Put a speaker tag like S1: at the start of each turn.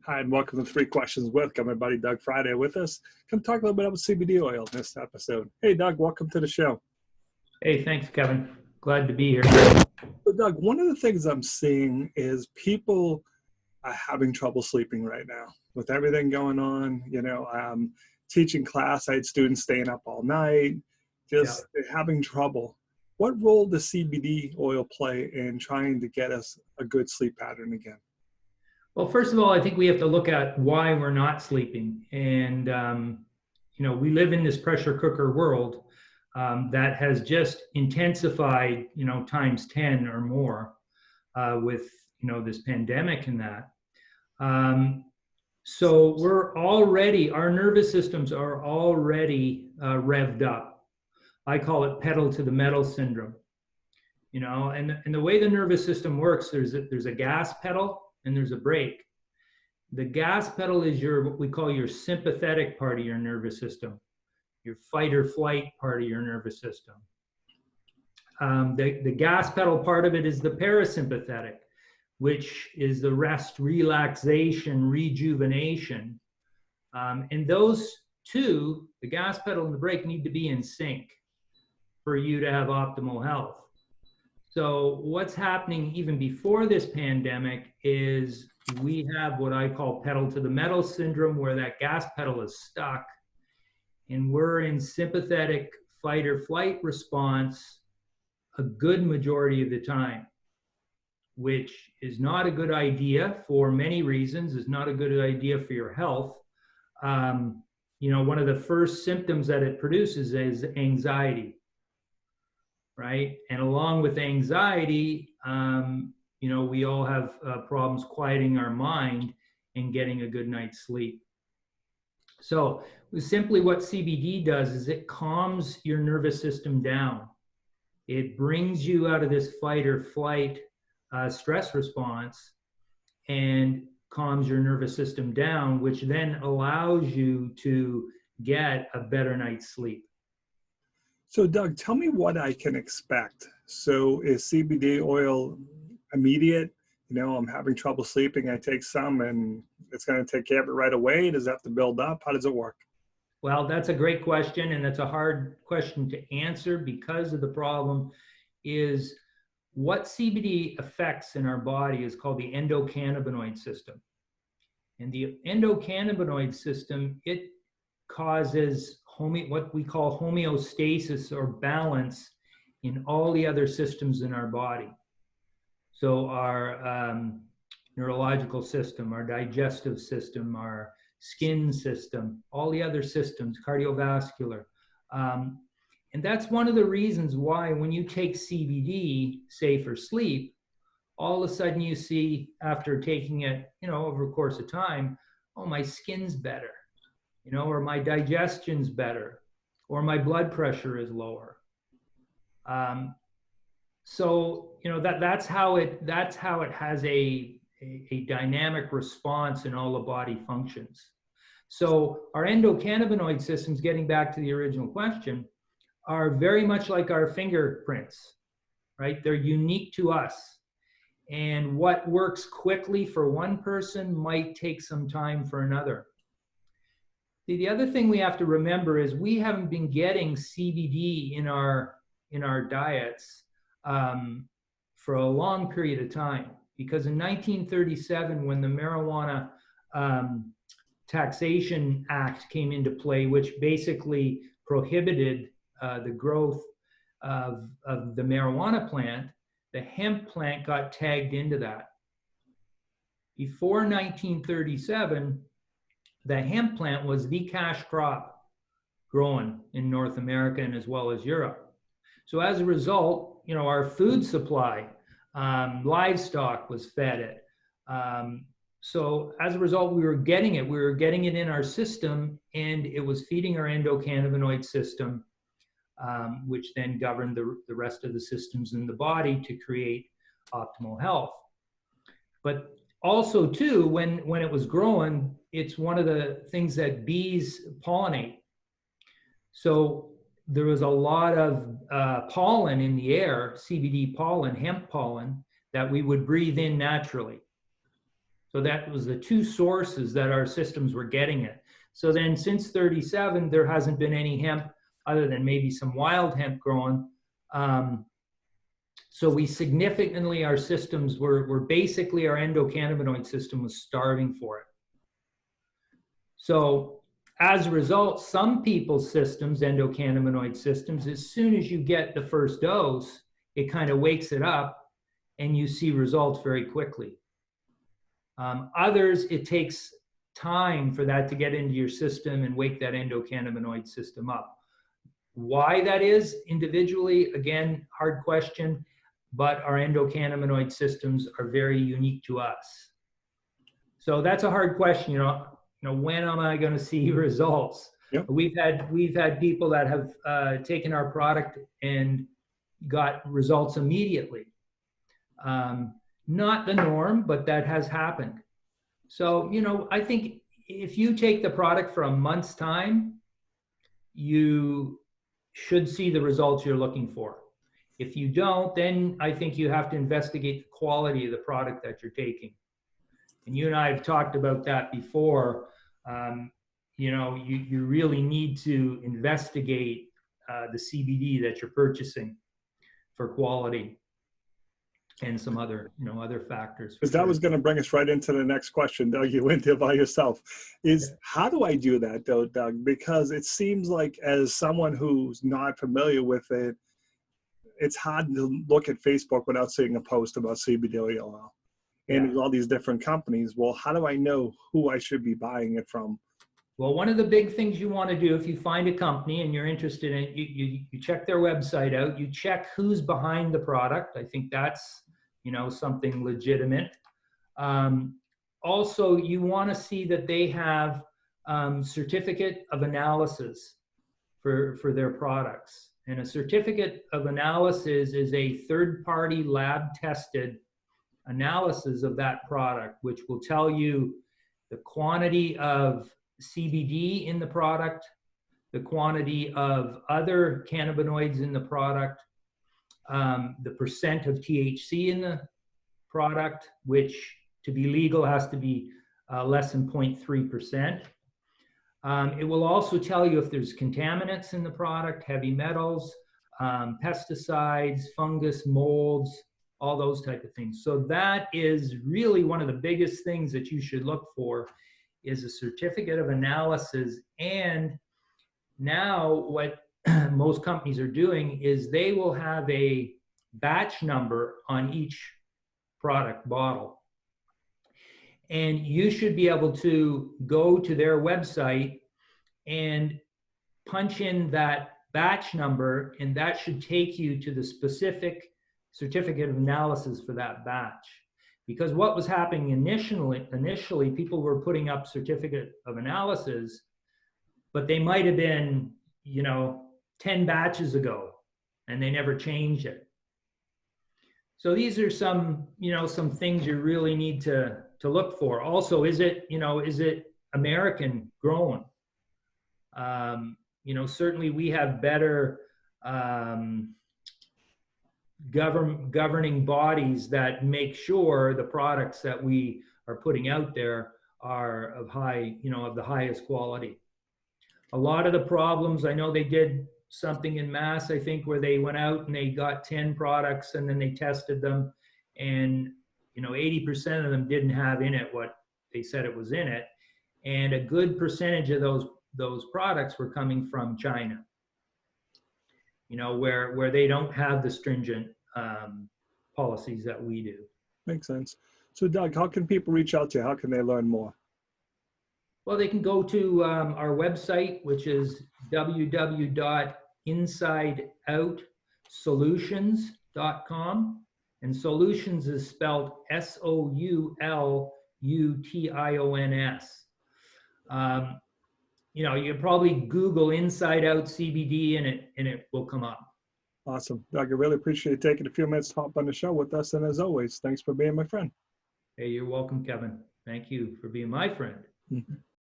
S1: Hi, and welcome to Three Questions with. Got my buddy Doug Fryday with us. Come talk a little bit about CBD oil in this episode. Hey, Doug, welcome to the show.
S2: Hey, thanks, Kevin. Glad to be here.
S1: So, Doug, one of the things I'm seeing is people are having trouble sleeping right now with everything going on. Teaching class, I had students staying up all night, just having trouble. What role does CBD oil play in trying to get us a good sleep pattern again?
S2: Well, first of all, I think we have to look at why we're not sleeping. And, we live in this pressure cooker world that has just intensified, times 10 or more with, this pandemic and that. So our nervous systems are already revved up. I call it pedal to the metal syndrome, and the way the nervous system works, there's a gas pedal and there's a brake. The gas pedal is what we call your sympathetic part of your nervous system, your fight or flight part of your nervous system. The gas pedal part of it is the parasympathetic, which is the rest, relaxation, rejuvenation. And those two, the gas pedal and the brake, need to be in sync for you to have optimal health. So what's happening even before this pandemic is we have what I call pedal to the metal syndrome, where that gas pedal is stuck and we're in sympathetic fight or flight response a good majority of the time, which is not a good idea for many reasons. It's not a good idea for your health. One of the first symptoms that it produces is anxiety. Right? And along with anxiety, we all have problems quieting our mind and getting a good night's sleep. So simply what CBD does is it calms your nervous system down. It brings you out of this fight or flight stress response and calms your nervous system down, which then allows you to get a better night's sleep.
S1: So, Doug, tell me what I can expect. So is CBD oil immediate? I'm having trouble sleeping. I take some and it's going to take care of it right away. Does it have to build up? How does it work?
S2: Well, that's a great question, and that's a hard question to answer because of the problem is what CBD affects in our body is called the endocannabinoid system. And the endocannabinoid system, it causes what we call homeostasis or balance in all the other systems in our body. So our neurological system, our digestive system, our skin system, all the other systems, cardiovascular. And that's one of the reasons why when you take CBD, say for sleep, all of a sudden you see after taking it, over a course of time, oh, my skin's better. Or my digestion's better, or my blood pressure is lower. That's how it has a dynamic response in all the body functions. So our endocannabinoid systems, getting back to the original question, are very much like our fingerprints, right? They're unique to us. And what works quickly for one person might take some time for another. The other thing we have to remember is we haven't been getting CBD in our diets for a long period of time, because in 1937, when the Marijuana Taxation Act came into play, which basically prohibited the growth of the marijuana plant, the hemp plant got tagged into that. Before 1937, the hemp plant was the cash crop growing in North America and as well as Europe. So as a result, our food supply, livestock was fed it. So as a result, we were getting it in our system, and it was feeding our endocannabinoid system, which then governed the rest of the systems in the body to create optimal health. But also too, when it was growing, it's one of the things that bees pollinate. So there was a lot of pollen in the air, CBD pollen, hemp pollen, that we would breathe in naturally. So that was the two sources that our systems were getting it. So then since 37, there hasn't been any hemp other than maybe some wild hemp growing. So we significantly, our systems were basically, our endocannabinoid system was starving for it. So as a result, some people's systems, endocannabinoid systems, as soon as you get the first dose, it kind of wakes it up and you see results very quickly. Others, it takes time for that to get into your system and wake that endocannabinoid system up. Why that is individually, again, hard question, but our endocannabinoid systems are very unique to us. So that's a hard question, when am I going to see results?
S1: Yep.
S2: We've had people that have taken our product and got results immediately. Not the norm, but that has happened. So, I think if you take the product for a month's time, you should see the results you're looking for. If you don't, then I think you have to investigate the quality of the product that you're taking. And you and I have talked about that before. You really need to investigate the CBD that you're purchasing for quality and some other factors.
S1: Because that was going to bring us right into the next question, Doug. You went there by yourself. How do I do that, though, Doug? Because it seems like, as someone who's not familiar with it, it's hard to look at Facebook without seeing a post about CBD oil. And there's all these different companies. Well, how do I know who I should be buying it from?
S2: Well, one of the big things you want to do if you find a company and you're interested in it, you check their website out, you check who's behind the product. I think that's, something legitimate. Also, you want to see that they have certificate of analysis for their products. And a certificate of analysis is a third-party lab-tested analysis of that product, which will tell you the quantity of CBD in the product, the quantity of other cannabinoids in the product, the percent of THC in the product, which to be legal has to be less than 0.3%. It will also tell you if there's contaminants in the product, heavy metals, pesticides, fungus, molds, all those type of things. So that is really one of the biggest things that you should look for, is a certificate of analysis. And now what most companies are doing is they will have a batch number on each product bottle. And you should be able to go to their website and punch in that batch number, and that should take you to the specific certificate of analysis for that batch. Because what was happening initially, people were putting up certificate of analysis, but they might have been, 10 batches ago, and they never changed it. So these are some things you really need to look for. Also, is it American grown? Certainly we have better governing bodies that make sure the products that we are putting out there are of the highest quality. A lot of the problems, I know they did something in Mass, I think, where they went out and they got 10 products and then they tested them, and 80% of them didn't have in it what they said it was in it, and a good percentage of those products were coming from China, where they don't have the stringent policies that we do. Makes sense.
S1: So Doug, how can people reach out to you? How can they learn more?
S2: Well, they can go to our website, which is www.InsideOutSolutions.com. And Soulutions is spelled Soulutions. You can probably Google Inside Out CBD and it will come up.
S1: Awesome. Doug, I really appreciate you taking a few minutes to hop on the show with us. And as always, thanks for being my friend.
S2: Hey, you're welcome, Kevin. Thank you for being my friend.
S1: Mm-hmm.